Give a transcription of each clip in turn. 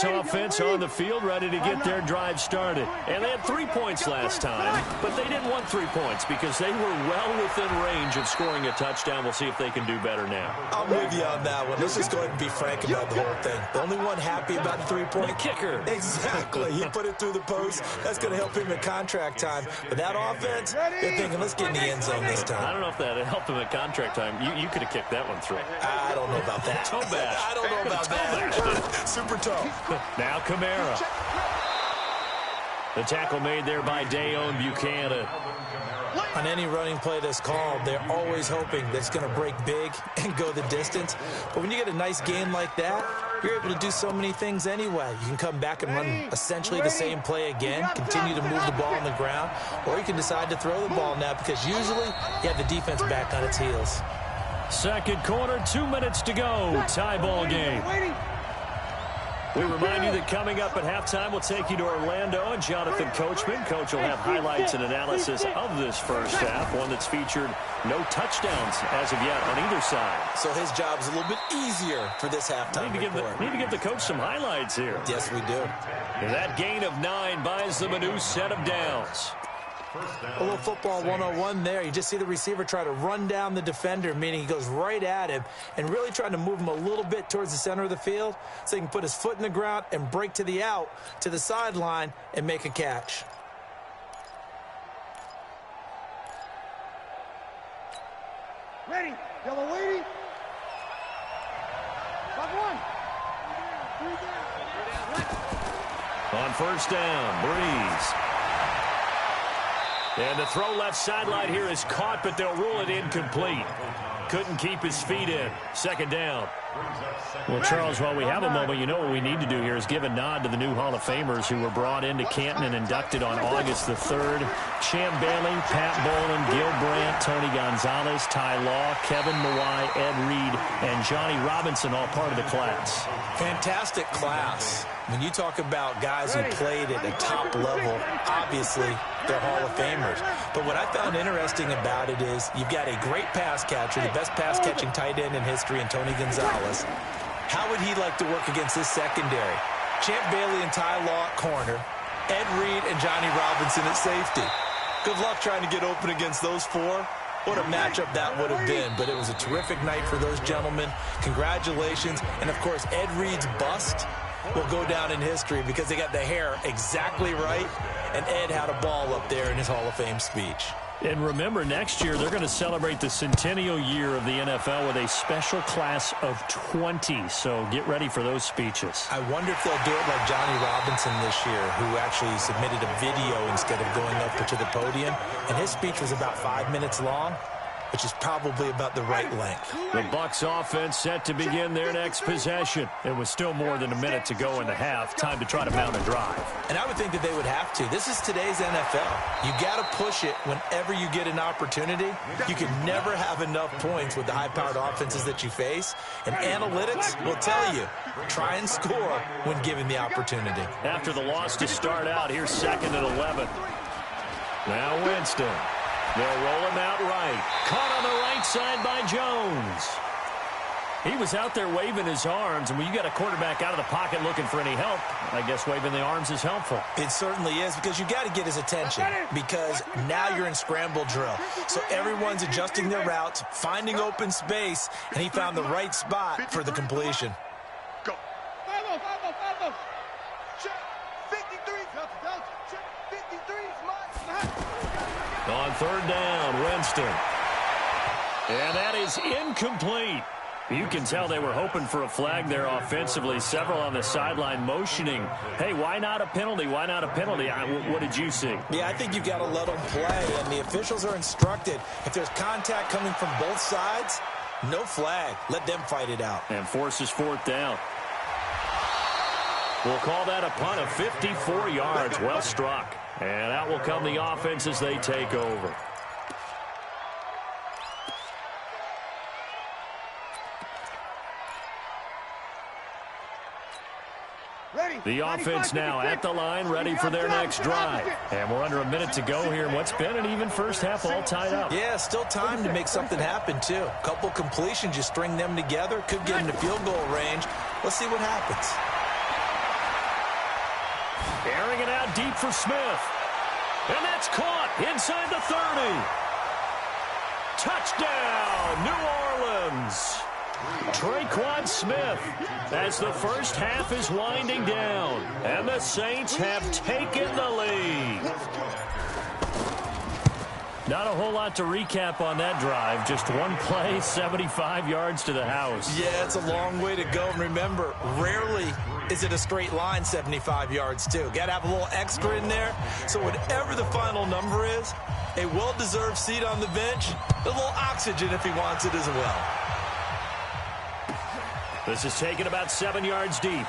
Offense on the field, ready to get their drive started. And they had 3 points last time, but they didn't want 3 points because they were well within range of scoring a touchdown. We'll see if they can do better now. I'm with you on that one. Let's just go ahead and be frank about the whole thing. The only one happy about the 3-point kicker. Exactly. He put it through the post. That's going to help him in contract time. But that offense, they're thinking, let's get in the end zone this time. I don't know if that helped him at contract time. You could have kicked that one through. I don't know about that. Toe bash. I don't know about that. Super toe. Now Kamara. The tackle made there by Dayon Buchanan. On any running play that's called, they're always hoping that it's going to break big and go the distance. But when you get a nice game like that, you're able to do so many things anyway. You can come back and run essentially the same play again, continue to move the ball on the ground, or you can decide to throw the ball now because usually you have the defense back on its heels. Second quarter, 2 minutes to go. Tie ball game. We remind you that coming up at halftime, we'll take you to Orlando and Jonathan Coachman. Coach will have highlights and analysis of this first half, one that's featured no touchdowns as of yet on either side. So his job is a little bit easier for this halftime report. Need to give the coach some highlights here. Yes, we do. And that gain of 9 buys them a new set of downs. A little football 101 there. You just see the receiver try to run down the defender, meaning he goes right at him and really trying to move him a little bit towards the center of the field so he can put his foot in the ground and break to the out, to the sideline, and make a catch. Ready. Yellow waiting. On first down, Breeze. And the throw left sideline here is caught, but they'll rule it incomplete. Couldn't keep his feet in. Second down. Well, Charles, while we have a moment, you know what we need to do here is give a nod to the new Hall of Famers who were brought into Canton and inducted on August the 3rd. Champ Bailey, Pat Bowlen, Gil Brandt, Tony Gonzalez, Ty Law, Kevin Mawai, Ed Reed, and Johnny Robinson, all part of the class. Fantastic class. When you talk about guys who played at the top level, obviously they're Hall of Famers. But what I found interesting about it is you've got a great pass catcher, the best pass-catching tight end in history, in Tony Gonzalez. How would he like to work against this secondary? Champ Bailey and Ty Law at corner, Ed Reed and Johnny Robinson at safety. Good luck trying to get open against those four. What a matchup that would have been, but it was a terrific night for those gentlemen. Congratulations. And, of course, Ed Reed's bust will go down in history because they got the hair exactly right, and Ed had a ball up there in his Hall of Fame speech. And remember, next year they're going to celebrate the centennial year of the NFL with a special class of 20, so get ready for those speeches. I wonder if they'll do it like Johnny Robinson this year, who actually submitted a video instead of going up to the podium, and his speech was about 5 minutes long, which is probably about the right length. The Bucs offense set to begin their next possession. It was still more than a minute to go in the half. Time to try to mount a drive. And I would think that they would have to. This is today's NFL. You got to push it whenever you get an opportunity. You can never have enough points with the high-powered offenses that you face. And analytics will tell you, try and score when given the opportunity. After the loss to start out, here's 2nd and 11. Now Winston. They'll roll him out right. Caught on the right side by Jones. He was out there waving his arms, and when you got a quarterback out of the pocket looking for any help, I guess waving the arms is helpful. It certainly is, because you got to get his attention, because now you're in scramble drill. So everyone's adjusting their routes, finding open space, and he found the right spot for the completion. Go. 53. 53's mine. On third down, Winston. And that is incomplete. You can tell they were hoping for a flag there offensively. Several on the sideline motioning, hey, why not a penalty? Why not a penalty? What did you see? Yeah, I think you've got to let them play, and the officials are instructed. If there's contact coming from both sides, no flag. Let them fight it out. And forces 4th down. We'll call that a punt of 54 yards. Well struck. And out will come the offense as they take over. The offense now at the line, ready for their next drive. And we're under a minute to go here in what's been an even first half, all tied up. Yeah, still time to make something happen, too. A couple completions, you string them together, could get into field goal range. Let's see what happens. Airing it out deep for Smith. And that's caught inside the 30. Touchdown, New Orleans. Traquan Smith as the first half is winding down. And the Saints have taken the lead. Not a whole lot to recap on that drive. Just one play, 75 yards to the house. Yeah, it's a long way to go. And remember, rarely is it a straight line 75 yards, too. Got to have a little extra in there. So whatever the final number is, a well-deserved seat on the bench, a little oxygen if he wants it as well. This is taken about 7 yards deep.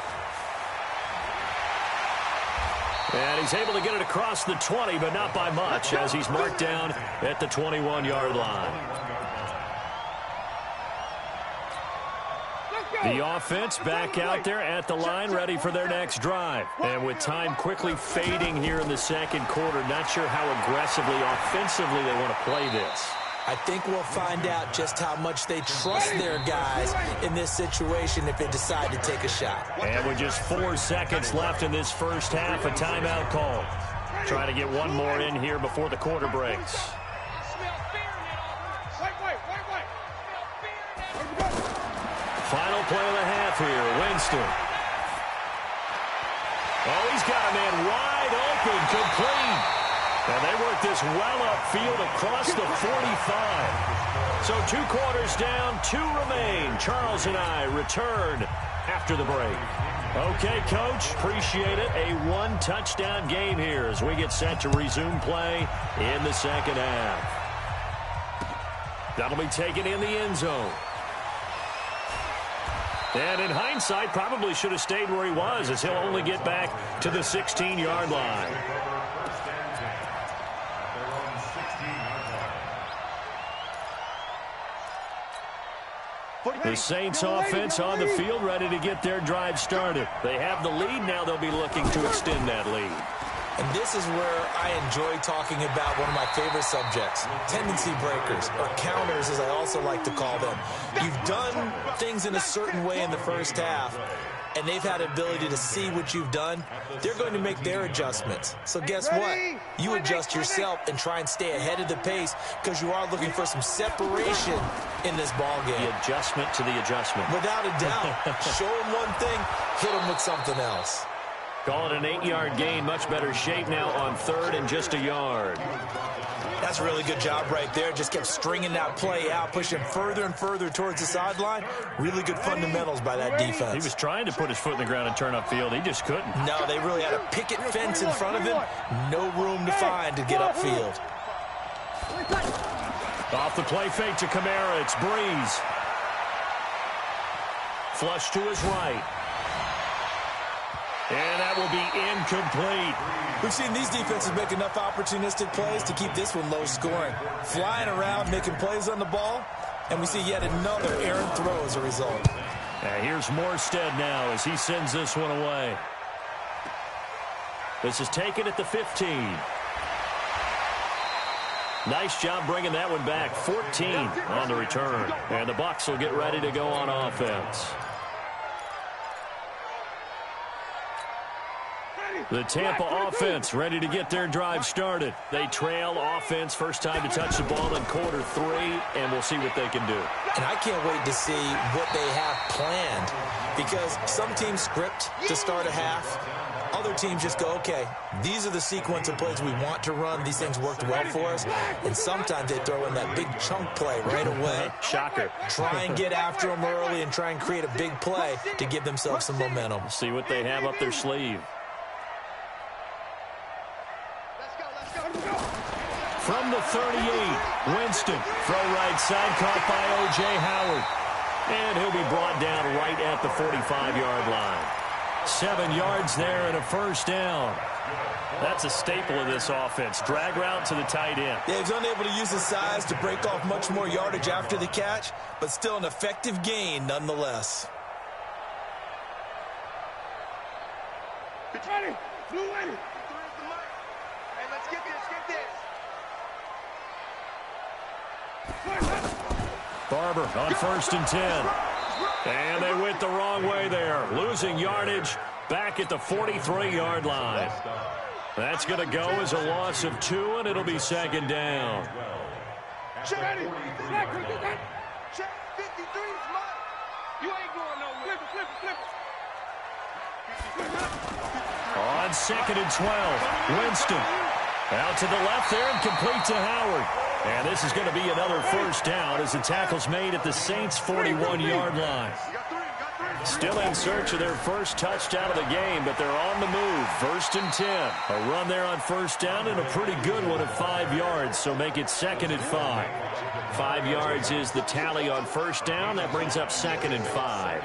And he's able to get it across the 20, but not by much, as he's marked down at the 21-yard line. The offense back out there at the line, ready for their next drive. And with time quickly fading here in the second quarter, not sure how aggressively, offensively they want to play this. I think we'll find out just how much they trust their guys in this situation if they decide to take a shot. And with just 4 seconds left in this first half, a timeout call. Trying to get one more in here before the quarter breaks. Final play of the half here, Winston. Oh, he's got a man wide open, complete. And they work this well upfield across the 45. So 2 quarters down, 2 remain. Charles and I return after the break. Okay, Coach, appreciate it. A 1-touchdown game here as we get set to resume play in the second half. That'll be taken in the end zone. And in hindsight, probably should have stayed where he was, as he'll only get back to the 16-yard line. The Saints offense on the field, ready to get their drive started. They have the lead. Now they'll be looking to extend that lead. And this is where I enjoy talking about one of my favorite subjects, tendency breakers, or counters as I also like to call them. You've done things in a certain way in the first half, and they've had the ability to see what you've done. They're going to make their adjustments. So guess what? You adjust yourself and try and stay ahead of the pace because you are looking for some separation in this ball game. The adjustment to the adjustment. Without a doubt. Show them one thing, hit them with something else. Call it an 8-yard gain. Much better shape now on 3rd and just a yard. That's a really good job right there. Just kept stringing that play out, pushing further and further towards the sideline. Really good fundamentals by that defense. He was trying to put his foot in the ground and turn upfield. He just couldn't. No, they really had a picket fence in front of him. No room to find to get upfield. Off the play fake to Kamara. It's Breeze. Flush to his right. And that will be incomplete. We've seen these defenses make enough opportunistic plays to keep this one low scoring. Flying around, making plays on the ball, and we see yet another errant throw as a result. Here's Morstead now as he sends this one away. This is taken at the 15. Nice job bringing that one back. 14 on the return. And the Bucs will get ready to go on offense. The Tampa offense ready to get their drive started. They trail offense, first time to touch the ball in quarter 3, and we'll see what they can do. And I can't wait to see what they have planned, because some teams script to start a half. Other teams just go, okay, these are the sequence of plays we want to run. These things worked well for us. And sometimes they throw in that big chunk play right away. Shocker. Try and get after them early and try and create a big play to give themselves some momentum. See what they have up their sleeve. From the 38, Winston, throw right side, caught by O.J. Howard. And he'll be brought down right at the 45-yard line. 7 yards there and a first down. That's a staple of this offense. Drag route to the tight end. Yeah, he's unable to use his size to break off much more yardage after the catch, but still an effective gain nonetheless. Ready, blue ready. Hey, let's get this, Barber on 1st and 10. And they went the wrong way there. Losing yardage back at the 43-yard line. That's going to go as a loss of 2, and it'll be second down. Check 53's mine. You ain't going nowhere. Flip it. On second and 12, Winston. Out to the left there and complete to Howard. And this is going to be another first down as the tackle's made at the Saints' 41-yard line. Still in search of their first touchdown of the game, but they're on the move. 1st and 10. A run there on first down and a pretty good one at 5 yards, so make it 2nd and 5. 5 yards is the tally on first down. That brings up 2nd and 5.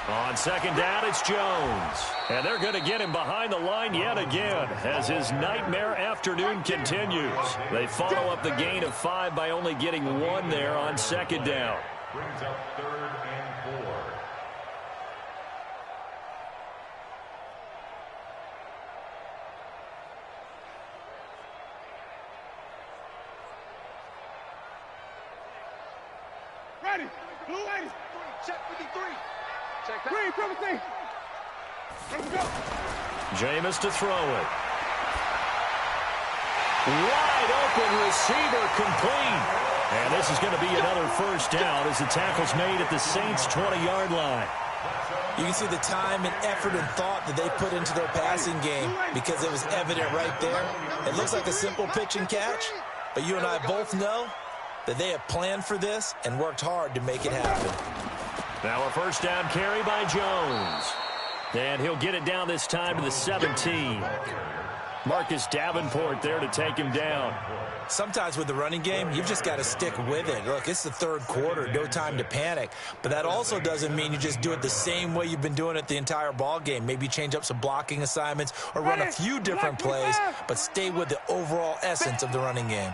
On second down, it's Jones. And they're going to get him behind the line yet again as his nightmare afternoon continues. They follow up the gain of 5 by only getting 1 there on second down. Brings up 3rd and 4. Ready. Blue 80. Check 53. Check that. Green 17. Let's go. Jameis to throw it. Wide open receiver complete. And this is going to be another first down as the tackle's made at the Saints' 20-yard line. You can see the time and effort and thought that they put into their passing game because it was evident right there. It looks like a simple pitch and catch, but you and I both know that they have planned for this and worked hard to make it happen. Now a first down carry by Jones. And he'll get it down this time to the 17. Marcus Davenport there to take him down. Sometimes with the running game, you've just got to stick with it. Look, it's the 3rd quarter, no time to panic. But that also doesn't mean you just do it the same way you've been doing it the entire ball game. Maybe change up some blocking assignments or run a few different plays, but stay with the overall essence of the running game.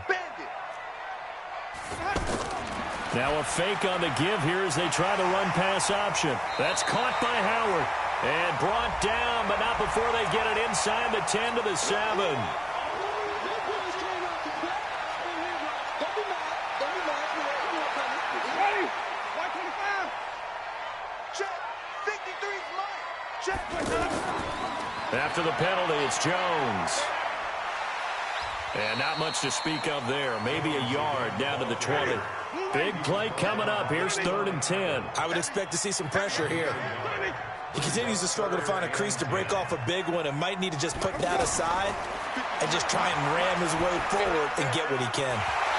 Now a fake on the give here as they try the run-pass option. That's caught by Howard and brought down, but not before they get it inside the 10 to the 7. After the penalty, it's Jones. And not much to speak of there. Maybe a yard down to the 20. Big play coming up. Here's 3rd and 10. I would expect to see some pressure here. He continues to struggle to find a crease to break off a big one and might need to just put that aside and just try and ram his way forward and get what he can.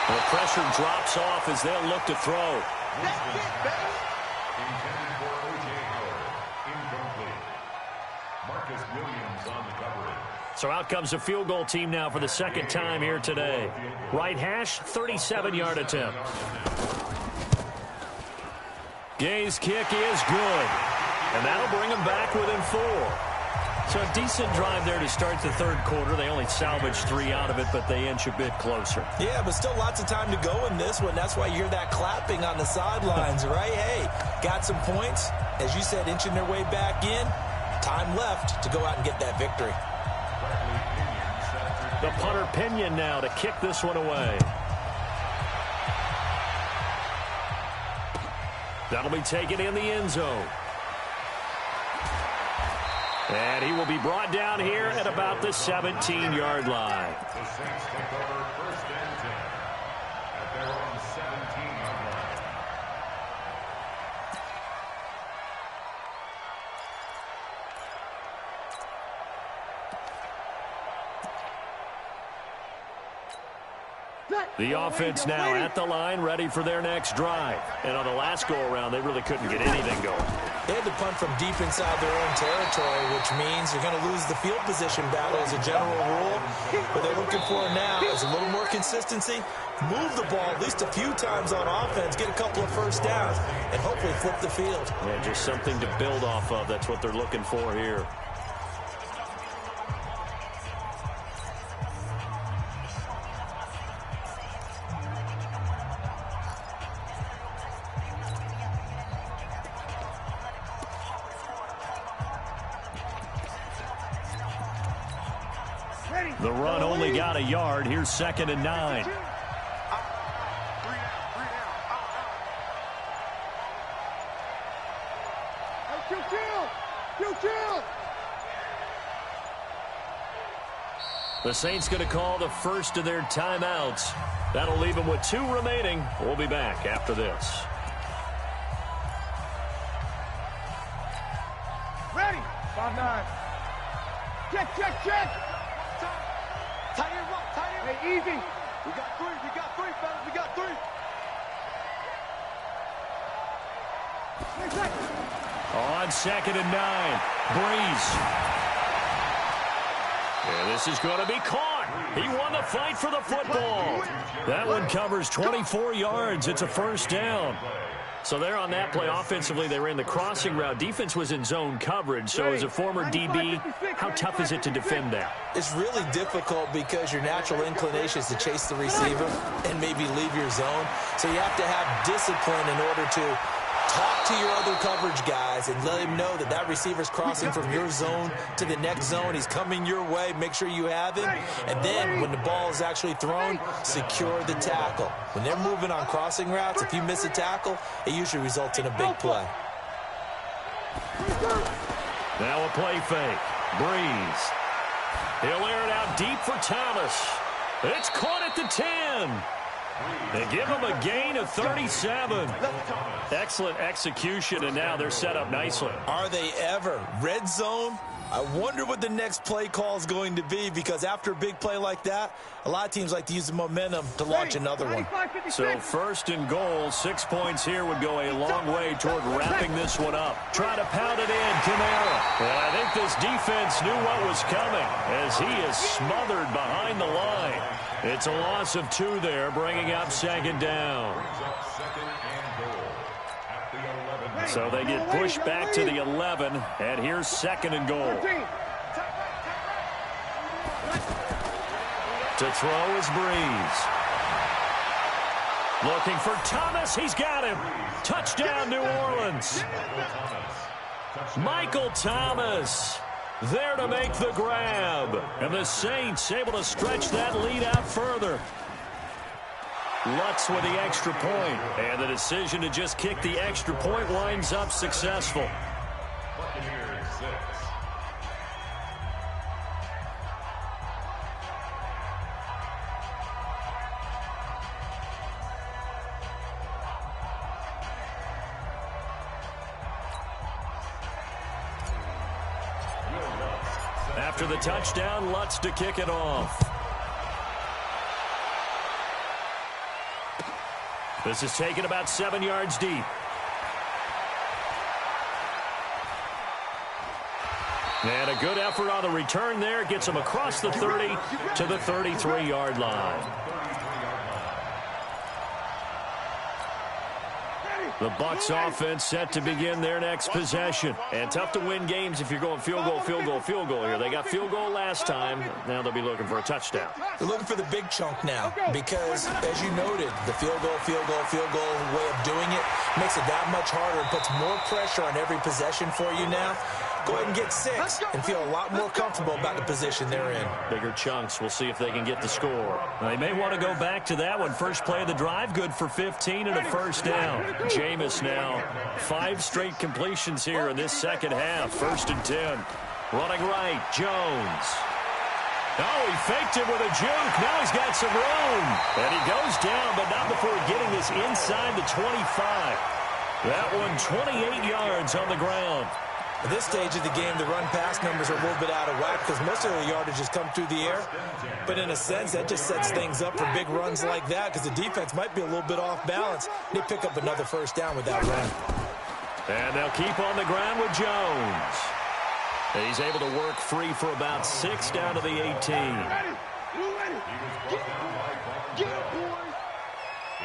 The pressure drops off as they'll look to throw. So out comes the field goal team now for the 2nd time here today. Right hash, 37-yard attempt. Gay's kick is good. And that'll bring them back within 4. So a decent drive there to start the 3rd quarter. They only salvaged 3 out of it, but they inch a bit closer. Yeah, but still lots of time to go in this one. That's why you hear that clapping on the sidelines, right? Hey, got some points. As you said, inching their way back in. Time left to go out and get that victory. The punter Pinion now to kick this one away. That'll be taken in the end zone. And he will be brought down here at about the 17-yard line. The Saints take over 1st and 10 at their own 17-yard line. The offense now at the line, ready for their next drive. And on the last go-around, they really couldn't get anything going. They had to punt from deep inside their own territory, which means you're going to lose the field position battle as a general rule. What they're looking for now is a little more consistency, move the ball at least a few times on offense, get a couple of first downs, and hopefully flip the field. Yeah, just something to build off of. That's what they're looking for here. The run only got a yard. Here's 2nd and 9. The Saints going to call the first of their timeouts. That'll leave them with 2 remaining. We'll be back after this. Ready. 5-9. Check. Tight end one. Hey, easy. We got 3, fellas. We got 3. On 2nd and 9. Breeze. And this is going to be caught. He won the fight for the football. That one covers 24 yards. It's a first down. So there on that play, offensively, they ran the crossing route. Defense was in zone coverage. So as a former DB, how tough is it to defend that? It's really difficult because your natural inclination is to chase the receiver and maybe leave your zone. So you have to have discipline in order to talk to your other coverage guys and let him know that that receiver's crossing from your zone to the next zone. He's coming your way. Make sure you have him. And then when the ball is actually thrown, secure the tackle. When they're moving on crossing routes, if you miss a tackle, it usually results in a big play. Now a play fake. Breeze. He'll air it out deep for Thomas. It's caught at the 10. They give him a gain of 37. Excellent execution, and now they're set up nicely. Are they ever? Red zone? I wonder what the next play call is going to be, because after a big play like that, a lot of teams like to use the momentum to launch another one. So 1st and goal, 6 points here would go a long way toward wrapping this one up. Try to pound it in, Kamara. And I think this defense knew what was coming as he is smothered behind the line. It's a loss of 2 there, bringing up 2nd down. So they get pushed back to the 11, and here's 2nd and goal. To throw is Breeze. Looking for Thomas. He's got him. Touchdown, New Orleans. Michael Thomas there to make the grab. And the Saints able to stretch that lead out further. Lutz with the extra point. And the decision to just kick the extra point winds up successful. After the touchdown, Lutz to kick it off. This is taken about 7 yards deep. And a good effort on the return there. Gets him across the 30 to the 33-yard line. The Bucs offense set to begin their next possession. And tough to win games if you're going field goal here. They got field goal last time. Now they'll be looking for a touchdown. They're looking for the big chunk now because, as you noted, the field goal way of doing it makes it that much harder and puts more pressure on every possession for you now. Go ahead and get 6 and feel a lot more comfortable about the position they're in. Bigger chunks. We'll see if they can get the score. They may want to go back to that one. First play of the drive, good for 15 and a first down. Jameis now 5 straight completions here in this second half. 1st and 10. Running right, Jones. Oh, he faked it with a juke. Now he's got some room. And he goes down, but not before getting this inside the 25. That one 28 yards on the ground. At this stage of the game, the run-pass numbers are a little bit out of whack because most of the yardage has come through the air. But in a sense, that just sets things up for big runs like that because the defense might be a little bit off balance. They pick up another first down with that run. And they'll keep on the ground with Jones. He's able to work free for about 6 down to the 18.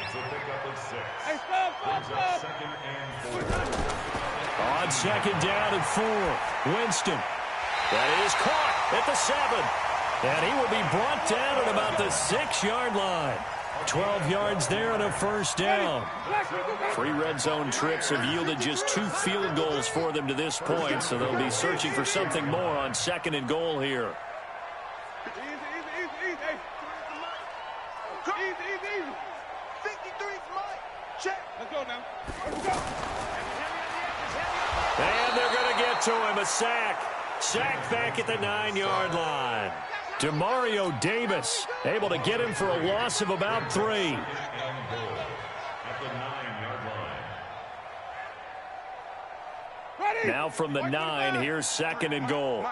It's a pickup of 6. Hey, stop. On 2nd down and 4, Winston. That is caught at the 7. And he will be brought down at about the 6-yard line. 12 yards there and a first down. 3 red zone trips have yielded just 2 field goals for them to this point, so they'll be searching for something more on 2nd and goal here. Easy. 53's Mike. Check. Let's go now. Let's go. And they're going to get to him. A sack. Sack back at the 9-yard line. Demario Davis able to get him for a loss of about 3. At the 9-yard line. Now from the 9, here's 2nd and goal.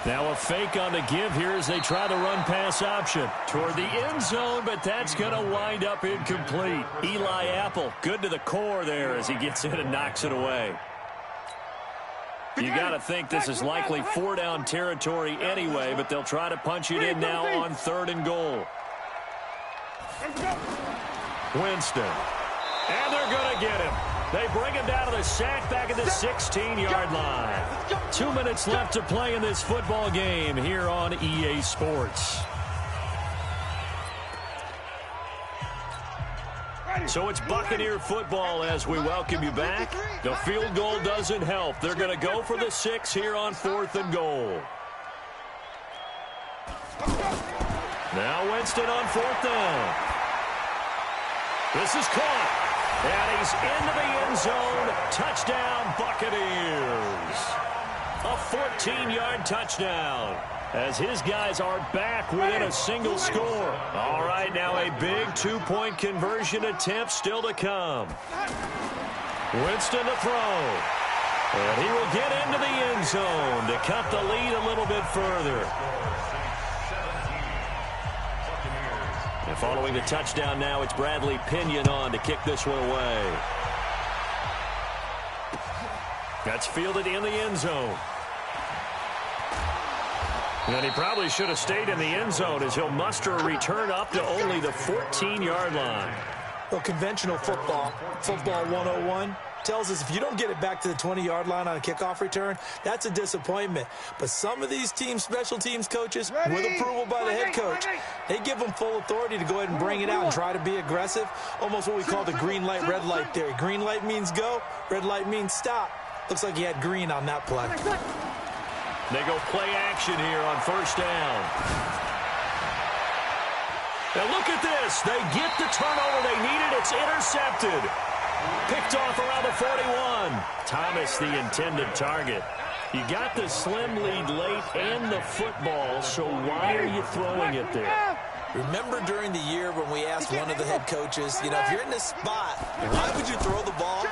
Now a fake on the give here as they try the run-pass option toward the end zone, but that's going to wind up incomplete. Eli Apple, good to the core there as he gets in and knocks it away. You got to think this is likely 4-down territory anyway, but they'll try to punch it in now on 3rd and goal. Winston. And they're going to get him. They bring him down to the sack back at the 16-yard line. 2 minutes left to play in this football game here on EA Sports. So it's Buccaneer football as we welcome you back. The field goal doesn't help. They're going to go for the 6 here on 4th and goal. Now Winston on 4th down. This is caught. And he's into the end zone. Touchdown, Buccaneers. A 14-yard touchdown as his guys are back within a single score. All right, now a big 2-point conversion attempt still to come. Winston to throw. And he will get into the end zone to cut the lead a little bit further. And following the touchdown now, it's Bradley Pinion on to kick this one away. That's fielded in the end zone. And he probably should have stayed in the end zone as he'll muster a return up to only the 14-yard line. Well, conventional football 101, tells us if you don't get it back to the 20-yard line on a kickoff return, that's a disappointment. But some of these teams, special teams coaches, with approval by the head coach, they give them full authority to go ahead and bring it out and try to be aggressive. Almost what we call the green light, red light theory. Green light means go, red light means stop. Looks like he had green on that play. They go play action here on 1st down. Now look at this. They get the turnover they needed. It's intercepted. Picked off around the 41. Thomas, the intended target. You got the slim lead late and the football, so why are you throwing it there? Remember during the year when we asked one of the head coaches, if you're in this spot, why would you throw the ball?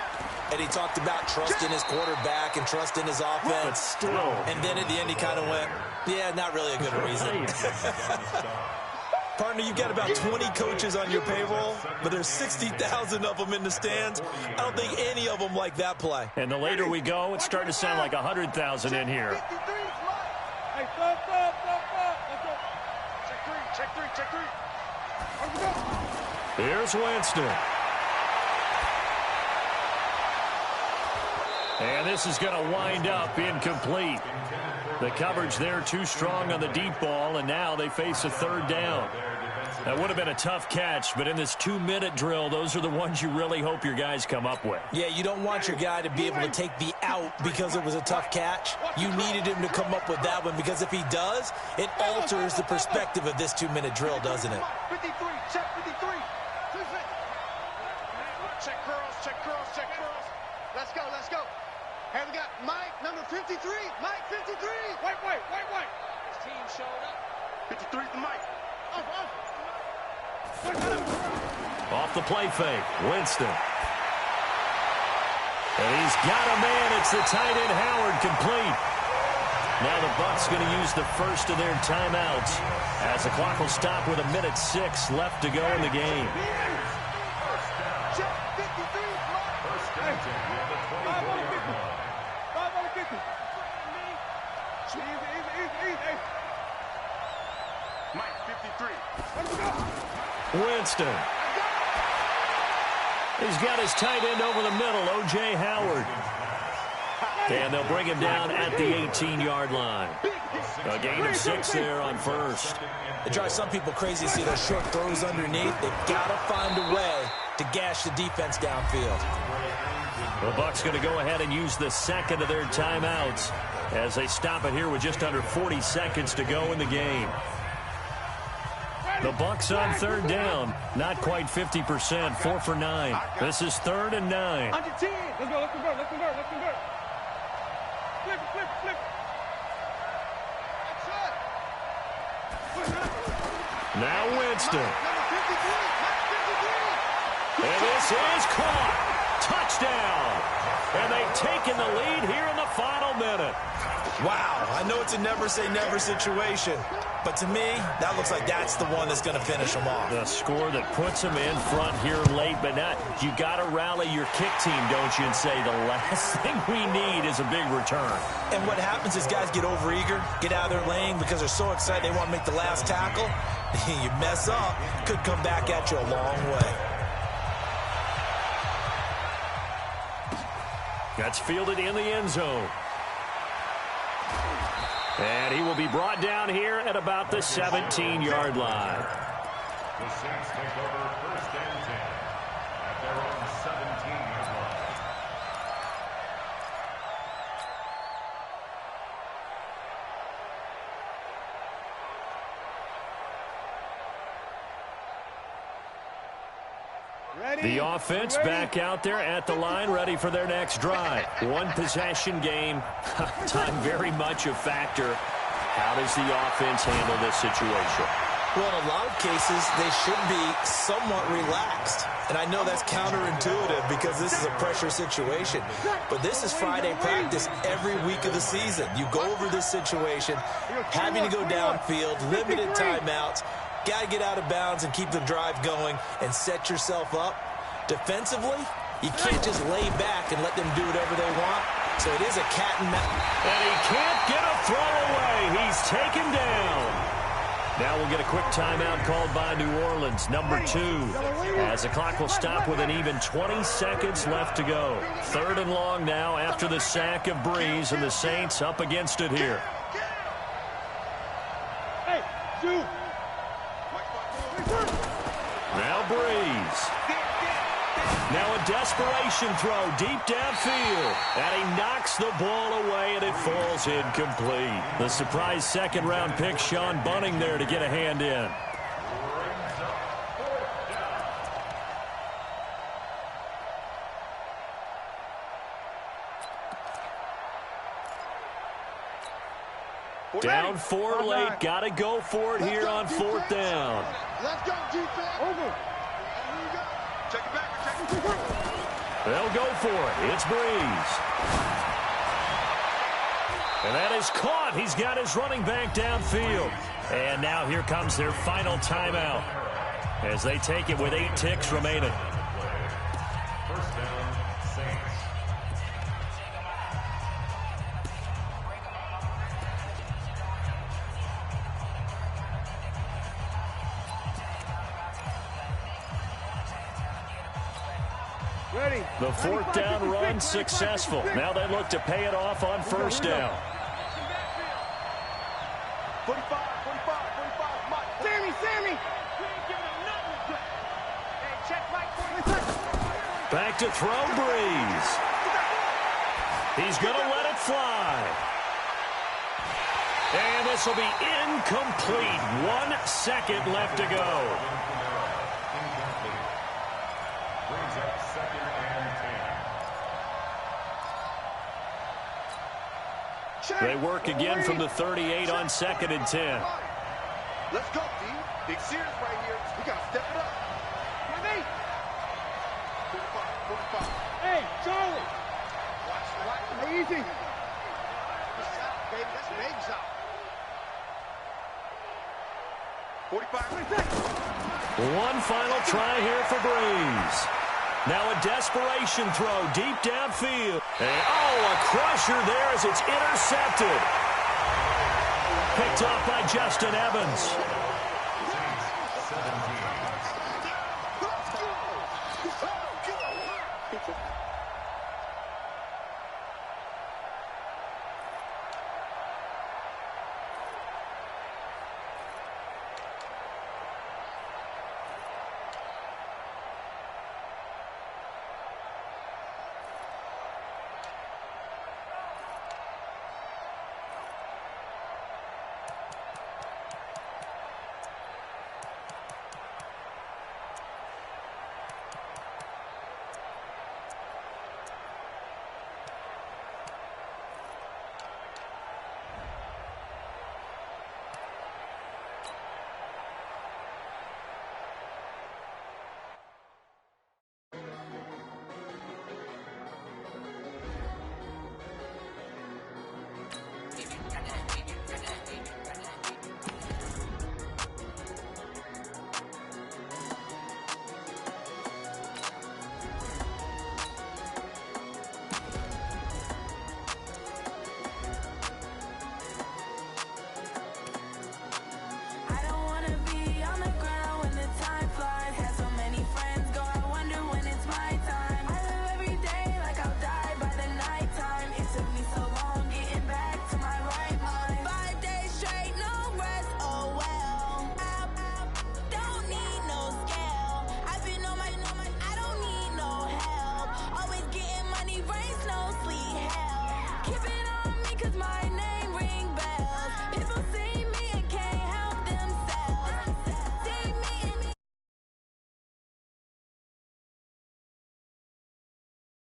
And he talked about trust in his quarterback and trust in his offense. But still. And then at the end he kind of went, yeah, not really a good reason. Partner, you've got about 20 coaches on your payroll, but there's 60,000 of them in the stands. I don't think any of them like that play. And the later we go, it's starting to sound like 100,000 in here. Hey, stop. Let's go. Check three. Let's go. Here's Winston. And this is going to wind up incomplete. The coverage there too strong on the deep ball, and now they face a 3rd down. That would have been a tough catch, but in this 2-minute drill, those are the ones you really hope your guys come up with. Yeah, you don't want your guy to be able to take the out because it was a tough catch. You needed him to come up with that one, because if he does, it alters the perspective of this 2-minute drill, doesn't it? 53, check 53. Check curls. Let's go. Hey, we got Mike, number 53. Mike, 53. White. His team showed up. 53 to Mike. Off the play fake, Winston. And he's got a man. It's the tight end, Howard, complete. Now the Bucs going to use the first of their timeouts as the clock will stop with 1:06 left to go in the game. Check 53, Mike. Easy. Mike, 53. Let's go. Winston. He's got his tight end over the middle, O.J. Howard. And they'll bring him down at the 18-yard line. A gain of 6 there on 1st. It drives some people crazy to see those short throws underneath. They've got to find a way to gash the defense downfield. The Bucs going to go ahead and use the second of their timeouts as they stop it here with just under 40 seconds to go in the game. The Bucs on third down. Not quite 50%. 4 for 9. This is 3rd and 9. Let's go, let's convert, let's convert, let's convert. Flip, flip, flip. Now Winston. Number 53, Mike 53. And this is caught. Touchdown. And they've taken the lead here in the final minute. Wow, I know it's a never-say-never situation, but to me, that looks like that's the one that's going to finish them off. The score that puts them in front here late, but not. You got to rally your kick team, don't you, and say the last thing we need is a big return. And what happens is guys get overeager, get out of their lane because they're so excited they want to make the last tackle. You mess up, could come back at you a long way. That's fielded in the end zone. And he will be brought down here at about the 17-yard line. The Saints take over 1st and 10 at their own 17-yard line. The offense back out there at the line, ready for their next drive. One possession game. Time very much a factor. How does the offense handle this situation? Well, in a lot of cases, they should be somewhat relaxed. And I know that's counterintuitive because this is a pressure situation. But this is Friday practice every week of the season. You go over this situation, having to go downfield, limited timeouts. Got to get out of bounds and keep the drive going and set yourself up. Defensively, you can't just lay back and let them do whatever they want. So it is a cat and mouse. And he can't get a throw away. He's taken down. Now we'll get a quick timeout called by New Orleans, number 2. As the clock will stop with an even 20 seconds left to go. 3rd and long now after the sack of Breeze, and the Saints up against it here. Hey, shoot. Now Breeze. Now a desperation throw deep downfield. And he knocks the ball away, and it falls incomplete. The surprise second-round pick, Sean Bunting, there to get a hand in. Down 4 late. Got to go for it here on 4th down. Let's go, defense. Over. Here we go. Check it back. Check it back. They'll go for it. It's Breeze. And that is caught. He's got his running back downfield. And now here comes their final timeout as they take it with 8 ticks remaining. 1st down, Saints. Ready. The 4th down run successful. Now they look to pay it off on 1st down. 45, Mike. Sammy. Hey, check Mike. Back to throw Breeze. He's going to let it fly. And this will be incomplete. 1 second left to go. Brings up 2nd and 10. They work again from the 38 on 2nd and 10. Let's go, D. Big serious right here. We got to step it up. Ready? 45. Hey, Charlie. Watch. Easy. That's out, baby. That's baby's out. 45. One final try here for Breeze. Now a desperation throw deep downfield. And, a crusher there as it's intercepted. Picked off by Justin Evans.